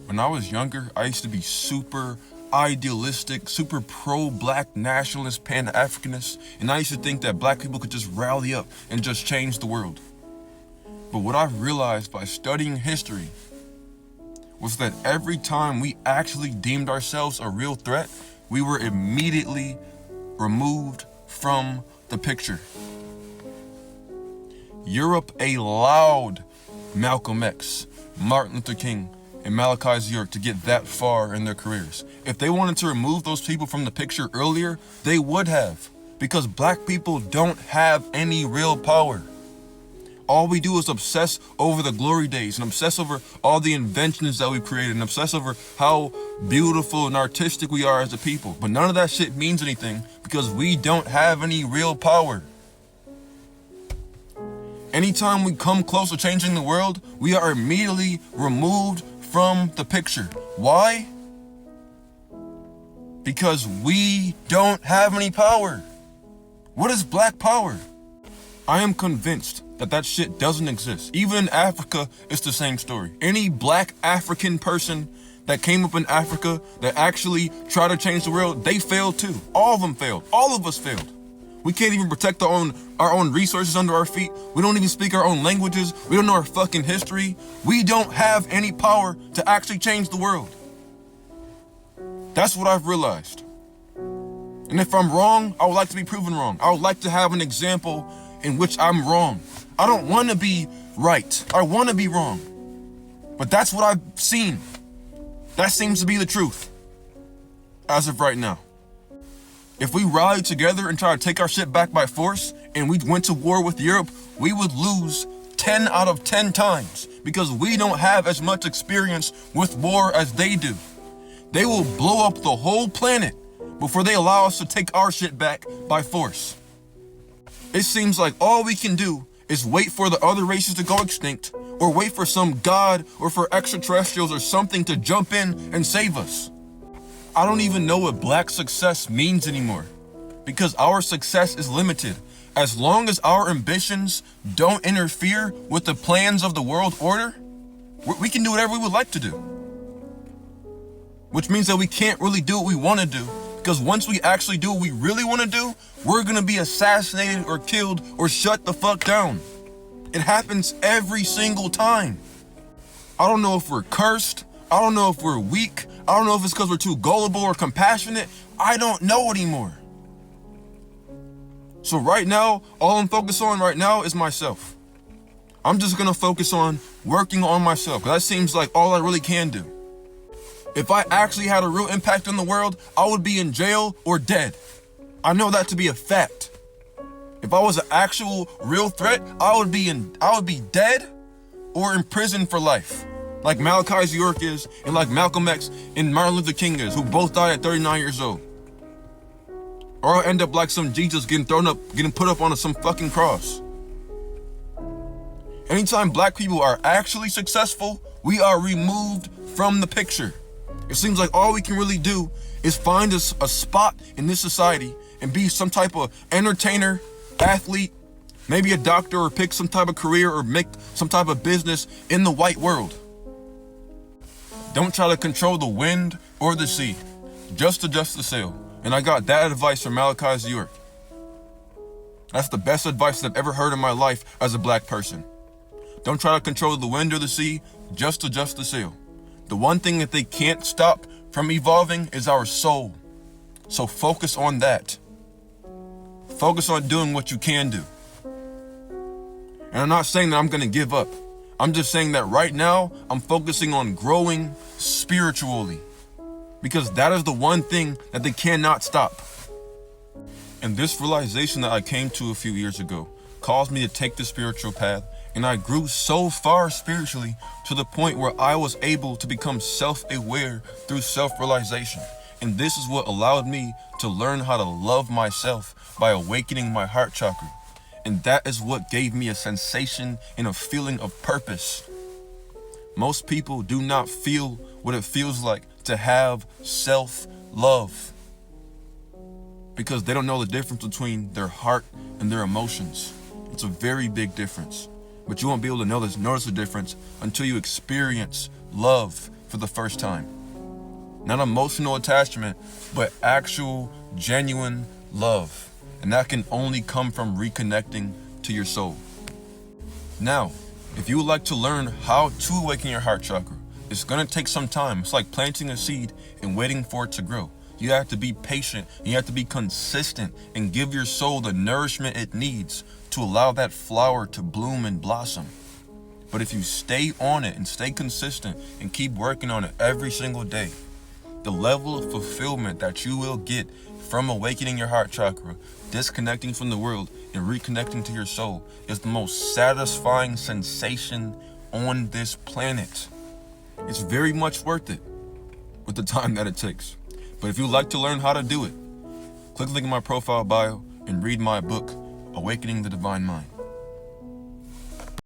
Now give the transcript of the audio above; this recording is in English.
When I was younger, I used to be super idealistic, super pro-black nationalist, pan-Africanist, and I used to think that black people could just rally up and just change the world. But what I've realized by studying history was that every time we actually deemed ourselves a real threat, we were immediately removed from the picture. Europe allowed Malcolm X, Martin Luther King, and Malachi Z. York to get that far in their careers. If they wanted to remove those people from the picture earlier, they would have, because black people don't have any real power. All we do is obsess over the glory days and obsess over all the inventions that we've created and obsess over how beautiful and artistic we are as a people. But none of that shit means anything because we don't have any real power. Anytime we come close to changing the world, we are immediately removed from the picture. Why? Because we don't have any power. What is black power? I am convinced that shit doesn't exist. Even in Africa, it's the same story. Any black African person that came up in Africa that actually tried to change the world, they failed too. All of them failed. All of us failed. We can't even protect our own resources under our feet. We don't even speak our own languages. We don't know our fucking history. We don't have any power to actually change the world. That's what I've realized. And if I'm wrong, I would like to be proven wrong. I would like to have an example in which I'm wrong. I don't want to be right. I want to be wrong. But that's what I've seen. That seems to be the truth as of right now. If we rallied together and tried to take our shit back by force and we went to war with Europe, we would lose 10 out of 10 times because we don't have as much experience with war as they do. They will blow up the whole planet before they allow us to take our shit back by force. It seems like all we can do is wait for the other races to go extinct or wait for some god or for extraterrestrials or something to jump in and save us. I don't even know what black success means anymore because our success is limited. As long as our ambitions don't interfere with the plans of the world order, we can do whatever we would like to do. Which means that we can't really do what we want to do because once we actually do what we really want to do, we're going to be assassinated or killed or shut the fuck down. It happens every single time. I don't know if we're cursed. I don't know if we're weak. I don't know if it's because we're too gullible or compassionate. I don't know anymore. So right now, all I'm focused on right now is myself. I'm just gonna focus on working on myself, because that seems like all I really can do. If I actually had a real impact on the world, I would be in jail or dead. I know that to be a fact. If I was an actual real threat, I would be dead or in prison for life. Like Malachi Z. York is, and like Malcolm X and Martin Luther King is, who both died at 39 years old. Or I'll end up like some Jesus getting put up on some fucking cross. Anytime black people are actually successful, we are removed from the picture. It seems like all we can really do is find a spot in this society and be some type of entertainer, athlete, maybe a doctor, or pick some type of career or make some type of business in the white world. Don't try to control the wind or the sea. Just adjust the sail. And I got that advice from Malachi Z. York. That's the best advice I've ever heard in my life as a black person. Don't try to control the wind or the sea. Just adjust the sail. The one thing that they can't stop from evolving is our soul. So focus on that. Focus on doing what you can do. And I'm not saying that I'm going to give up. I'm just saying that right now, I'm focusing on growing spiritually. Because that is the one thing that they cannot stop. And this realization that I came to a few years ago caused me to take the spiritual path. And I grew so far spiritually to the point where I was able to become self-aware through self-realization. And this is what allowed me to learn how to love myself by awakening my heart chakra. And that is what gave me a sensation and a feeling of purpose. Most people do not feel what it feels like to have self-love because they don't know the difference between their heart and their emotions. It's a very big difference, but you won't be able to notice the difference until you experience love for the first time. Not emotional attachment, but actual, genuine love. And that can only come from reconnecting to your soul. Now, if you would like to learn how to awaken your heart chakra, it's going to take some time. It's like planting a seed and waiting for it to grow. You have to be patient, and you have to be consistent and give your soul the nourishment it needs to allow that flower to bloom and blossom. But if you stay on it and stay consistent and keep working on it every single day, the level of fulfillment that you will get from awakening your heart chakra, disconnecting from the world, and reconnecting to your soul is the most satisfying sensation on this planet. It's very much worth it with the time that it takes. But if you'd like to learn how to do it, click the link in my profile bio and read my book, Awakening the Divine Mind.